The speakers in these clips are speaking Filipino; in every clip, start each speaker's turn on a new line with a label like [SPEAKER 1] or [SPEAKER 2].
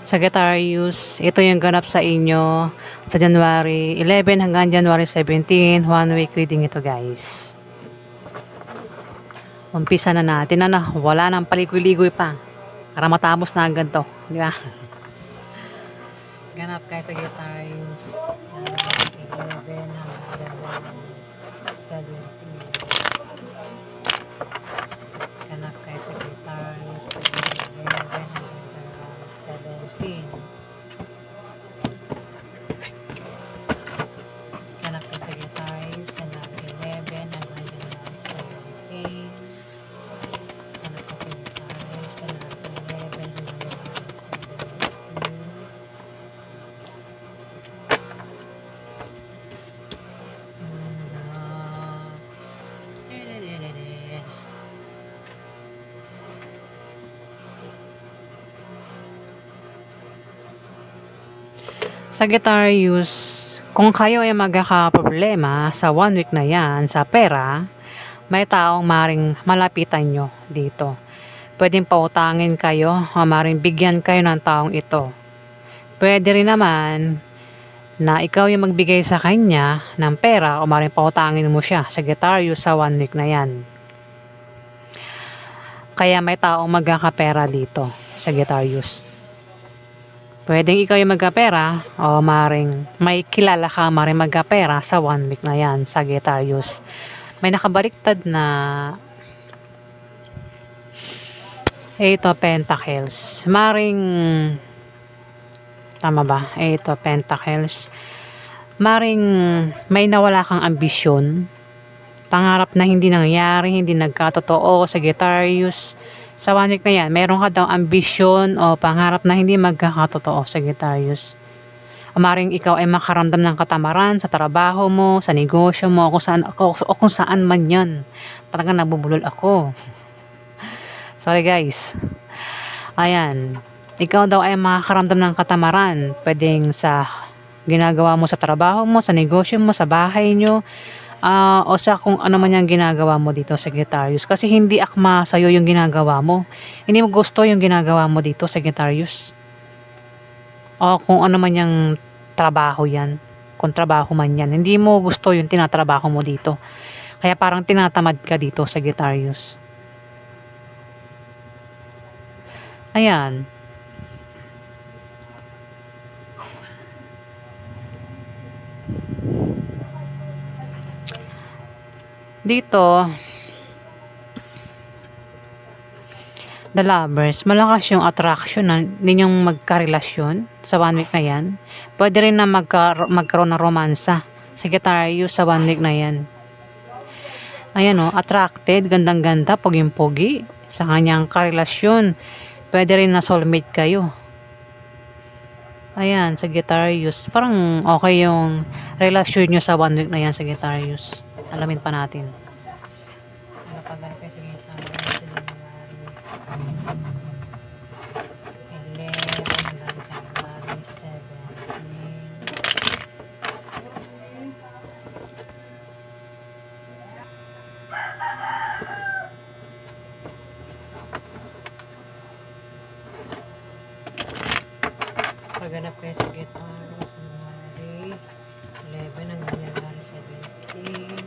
[SPEAKER 1] Sagittarius, ito yung ganap sa inyo sa January 11 hanggang January 17, 1 week reading ito guys. Umpisa na natin wala nang paligoy-ligoy pa para matapos na agad to, di ba? Ganap kay Sagittarius, 11 hanggang January 17. Ganap kay Sagittarius, 11 hanggang January 17. Ganap kay Sagittarius, January 11 hanggang January 17. Ganap kay Sagittarius, January 11 hanggang January 17. Sagittarius, kung kayo ay magkakaproblema sa 1 week na yan sa pera, may taong maring malapitan nyo dito. Pwedeng pautangin kayo o maring bigyan kayo ng taong ito. Pwede rin naman na ikaw yung magbigay sa kanya ng pera o maring pautangin mo siya, Sagittarius, sa 1 week na yan. Kaya may taong magkakapera dito, Sagittarius. Pwedeng ikaw yung magkapera o maring may kilala ka maring magkapera sa 1 week na yan, Sagittarius. May nakabaliktad na 8 of Pentacles. Maring, tama ba? 8 of Pentacles. Maring may nawala kang ambisyon. Pangarap na hindi nangyari, hindi nagkatotoo, Sagittarius. Sa 1 week na yan, meron ka daw ambisyon o pangarap na hindi magkakatotoo, Sagittarius. O maring ikaw ay makaramdam ng katamaran sa trabaho mo, sa negosyo mo, o kung saan man yan. Talagang nabubulol ako. Sorry guys. Ayan. Ikaw daw ay makakaramdam ng katamaran. Pwedeng sa ginagawa mo sa trabaho mo, sa negosyo mo, sa bahay nyo, o sa kung ano man yung ginagawa mo dito, Sagittarius. Kasi hindi akma sa'yo yung ginagawa mo. Hindi mo gusto yung ginagawa mo dito, Sagittarius. O kung ano man yung trabaho yan. Kung trabaho man yan. Hindi mo gusto yung tinatrabaho mo dito. Kaya parang tinatamad ka dito, Sagittarius. Ayan. Dito, the lovers, malakas yung attraction ninyong magkarelasyon sa 1 week na yan. Pwede rin na magkaroon ng romansa, Sagittarius, sa 1 week na yan. Ayan attracted, gandang-ganda, poging-pogi sa kanyang karelasyon. Pwede rin na soulmate kayo. Ayan, Sagittarius. Parang okay yung relasyon nyo sa 1 week na yan, Sagittarius. Alamin pa natin. Ano pa ganun kayo, Sagittarius? 11 hanggang January 17. Paghanap kayo sa Sagittarius, January 11 hanggang January 17.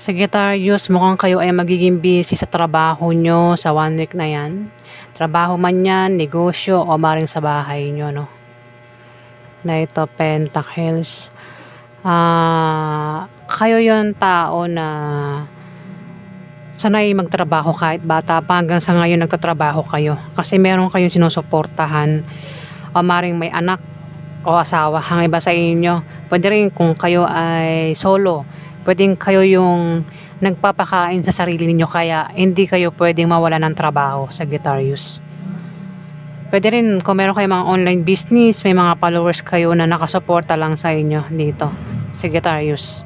[SPEAKER 1] Sagittarius, mukhang kayo ay magiging busy sa trabaho nyo sa 1 week na yan. Trabaho man yan, negosyo, o maring sa bahay nyo, no? Knight of Pentacles. Kayo yung tao na sanay magtrabaho kahit bata pa hanggang sa ngayon nagtatrabaho kayo. Kasi meron kayong sinusuportahan o maring may anak o asawa. Ang iba sa inyo, pwede rin kung kayo ay solo, pwedeng kayo yung nagpapakain sa sarili niyo kaya hindi kayo pwedeng mawala ng trabaho, Sagittarius. Pwede rin kung meron kayong mga online business, may mga followers kayo na nakasuporta lang sa inyo dito, Sagittarius.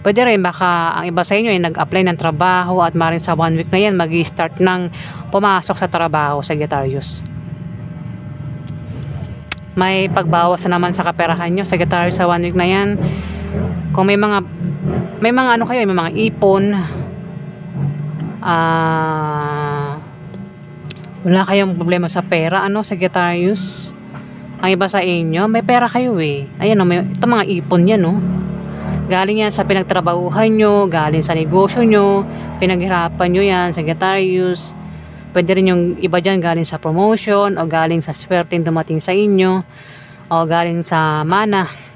[SPEAKER 1] Pwede rin baka ang iba sa inyo ay nag-apply ng trabaho at maring sa 1 week na yan mag-start ng pumasok sa trabaho, Sagittarius. May pagbawas na naman sa kaperahan nyo, Sagittarius, sa 1 week na yan. Kung may mga ano kayo, may mga ipon, wala kayong problema sa pera, ano, Sagittarius. Ang iba sa inyo, may pera kayo eh. Ayan o, ito mga ipon yan, no. Galing yan sa pinagtrabahuhan nyo, galing sa negosyo nyo, pinaghirapan nyo yan, Sagittarius. Pwede rin yung iba dyan galing sa promotion, o galing sa swerte dumating sa inyo, o galing sa mana.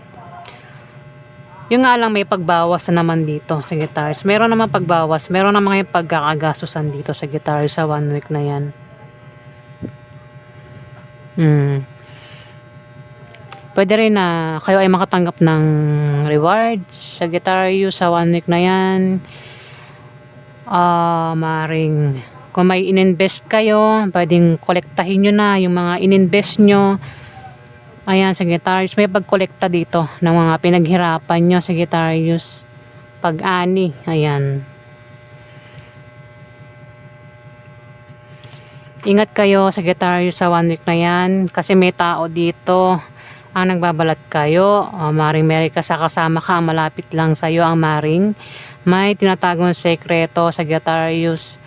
[SPEAKER 1] Yung nga lang may pagbawas na naman dito, Sagittarius. Meron naman pagbawas, meron naman yung pagkakagastusan dito, Sagittarius, sa 1 week na yan. Pwede rin na kayo ay makatanggap ng rewards, Sagittarius, sa 1 week na yan. Maring kung may ininvest kayo, pwedeng kolektahin nyo na yung mga ininvest nyo. Ayan, Sagittarius, may pagkolekta dito ng mga pinaghirapan nyo, Sagittarius. Pag-ani, ayan. Ingat kayo, Sagittarius, sa 1 week na yan, kasi may tao dito ang nagbabalat kayo. Maring may kasama ka, malapit lang sa'yo ang maring may tinatagong sekreto, Sagittarius.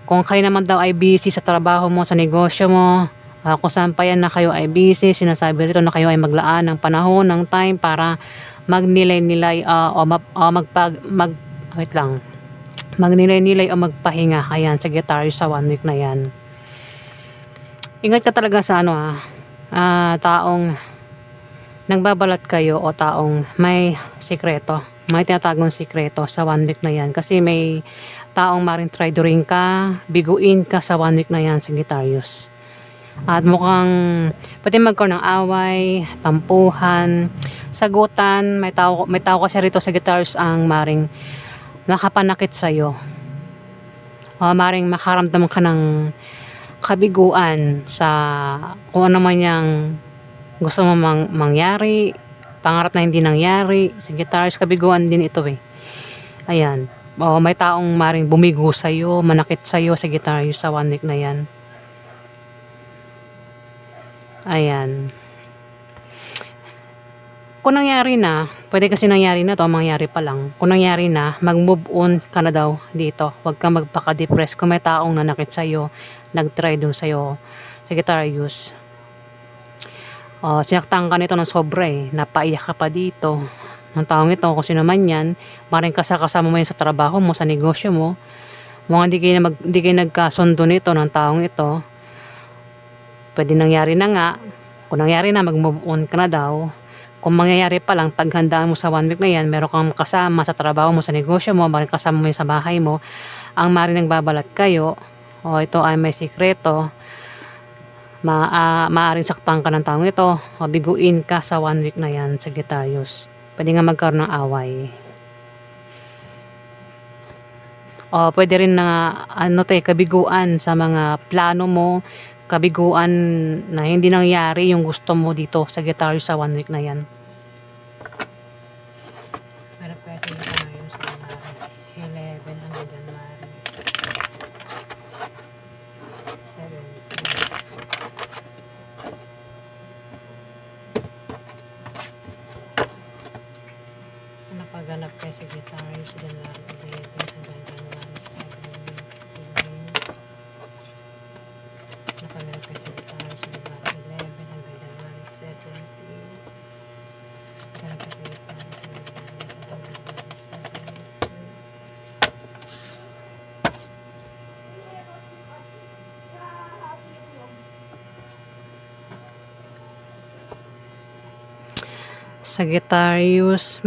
[SPEAKER 1] Kung kayo naman daw ay busy sa trabaho mo, sa negosyo mo, kung saan pa yan na kayo ay busy, sinasabi rito na kayo ay maglaan ng panahon, ng time para magnilay-nilay magnilay-nilay o magpahinga. Ayan, Sagittarius, sa 1 week na yan. Ingat ka talaga sa taong nagbabalat kayo o taong may sikreto, may tinatagong sikreto sa 1 week na yan. Kasi may taong maring traidoring ka, biguin ka sa 1 week na yan, Sagittarius. At mukhang pwede magkaroon ng away, tampuhan, sagutan. May tao kasi rito, Sagittarius, ang maring nakapanakit sa'yo. Maring makaramdam ka ng kabiguan sa kung ano man yung gusto mo mangyari, pangarap na hindi nangyari. Sagittarius, kabiguan din ito eh. Ayan. May taong maring bumigo sa'yo, manakit sa'yo, Sagittarius, sa 1 week na yan. Ayan. Kung nangyari na, pwede kasi nangyari na to, mangyari pa lang. Kung nangyari na, mag-move on ka na daw dito. Huwag kang magpaka-depress kung may taong nanakit sa'yo, nag-try dun sa'yo, Sagittarius. Sinaktan ka nito ng sobra eh. Napaiyak ka pa dito. Ng taong ito, kung sino man yan, maring kasama mo yan sa trabaho mo, sa negosyo mo. Mukhang hindi kayo nagkasundo nito ng taong ito. Pwede nangyari na nga. Kung nangyari na, mag-move on ka na daw. Kung mangyayari pa lang, paghandaan mo sa 1 week na yan, meron kang kasama sa trabaho mo, sa negosyo mo, maring kasama mo yan sa bahay mo, ang maring nagbabalat kayo, ito ay may sikreto, maaring saktan ka ng taong ito, o biguin ka sa 1 week na yan, Sagittarius. Pwede nga magkaroon ng away. Pwede rin na kabiguan sa mga plano mo, kabiguan na hindi nangyari yung gusto mo dito, Sagittarius, sa 1 week na yan. Pero pwede na ngayon sa January 11 hanggang January 17. Napaganap kay Sagittarius sa January 11 hanggang January 17. Napaganap kay Sagittarius sa January 11 hanggang January 17. Napaganap kay Sagittarius sa January 11 hanggang January 17. Sagittarius,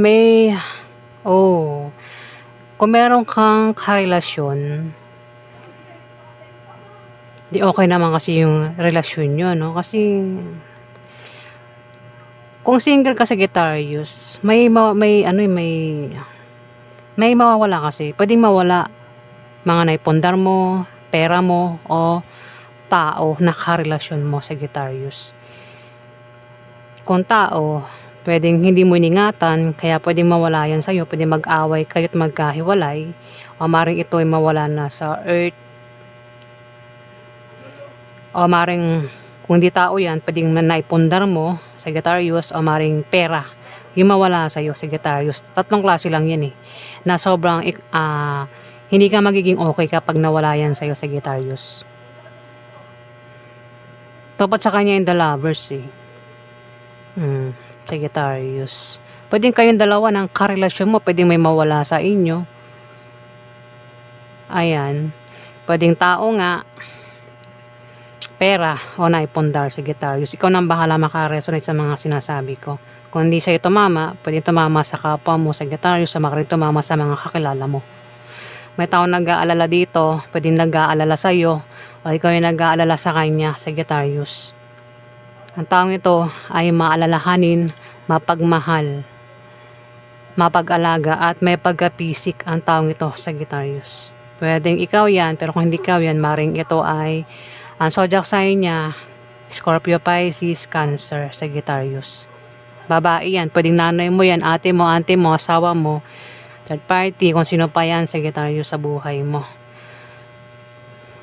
[SPEAKER 1] kung meron kang karelasyon, di okay naman kasi yung relasyon nyo, no? Kasi, kung single ka Sagittarius, may mawawala kasi. Pwedeng mawala mga naipundar mo, pera mo, o tao na karelasyon mo Sagittarius. Kung tao, pwedeng hindi mo iningatan, kaya pwedeng mawala yan sa'yo, pwedeng mag-away kayo't magkahiwalay, o maring ito ay mawala na sa earth, o maring kung di tao yan, pwedeng naipundar mo Sagittarius, o maring pera yung mawala sa'yo Sagittarius. Tatlong klase lang yan na sobrang hindi ka magiging okay kapag nawala yan sa'yo Sagittarius. Tapat sa kanya yung the lovers Sagittarius. Pwedeng kayong dalawa ng karelasyon mo, pwedeng may mawala sa inyo. Ayan. Pwedeng tao nga, pera, o naipundar Sagittarius. Ikaw nang bahala makaresonate sa mga sinasabi ko. Kung hindi sa'yo tumama, pwedeng tumama sa kapwa mo Sagittarius, sa mga rin tumama sa mga kakilala mo. May tao nag-aalala dito, pwedeng nag-aalala sa'yo, o ikaw yung nag-aalala sa kanya Sagittarius. Ang taong ito ay maalalahanin, mapagmahal, mapag-alaga, at may pagkapisik ang taong ito Sagittarius. Pwedeng ikaw yan, pero kung hindi ikaw yan, maring ito ay ang zodiac sign niya, Scorpio, Pisces, Cancer, Sagittarius. Babae yan, pwedeng nanay mo yan, ate mo, auntie mo, asawa mo, third party, kung sino pa yan Sagittarius sa buhay mo.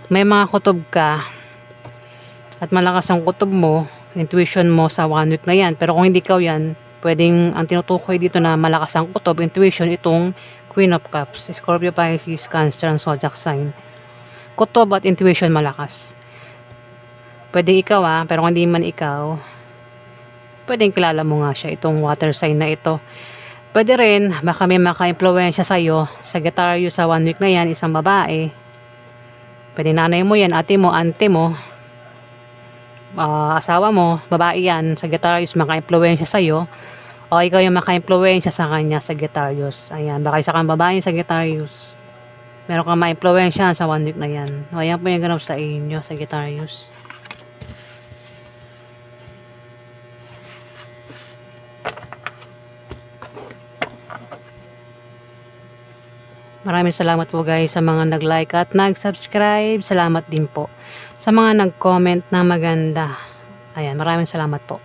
[SPEAKER 1] May mga kutob ka at malakas ang kutob mo, intuition mo sa 1 week na yan. Pero kung hindi ikaw yan, pwedeng ang tinutukoy dito na malakas ang kutob, intuition, itong Queen of Cups, Scorpio, Pisces, Cancer, ang zodiac sign. Kutob at intuition malakas. Pwedeng ikaw pero kung hindi man ikaw, pwedeng kilala mo nga siya, itong water sign na ito. Pwede rin, baka may maka-impluwensya sa'yo, Sagittarius sa 1 week na yan, isang babae. Pwede nanay mo yan, ate mo, auntie mo, asawa mo, babae yan, Sagittarius, maka-impluwensya sa'yo, o ikaw yung maka-impluwensya sa kanya Sagittarius. Ayan, baka isa kang babae Sagittarius, meron kang ma-impluwensya sa 1 week na yan. O ayan po yung ganap sa inyo Sagittarius. Maraming salamat po guys sa mga nag-like at nag-subscribe. Salamat din po sa mga nag-comment na maganda. Ayan, maraming salamat po.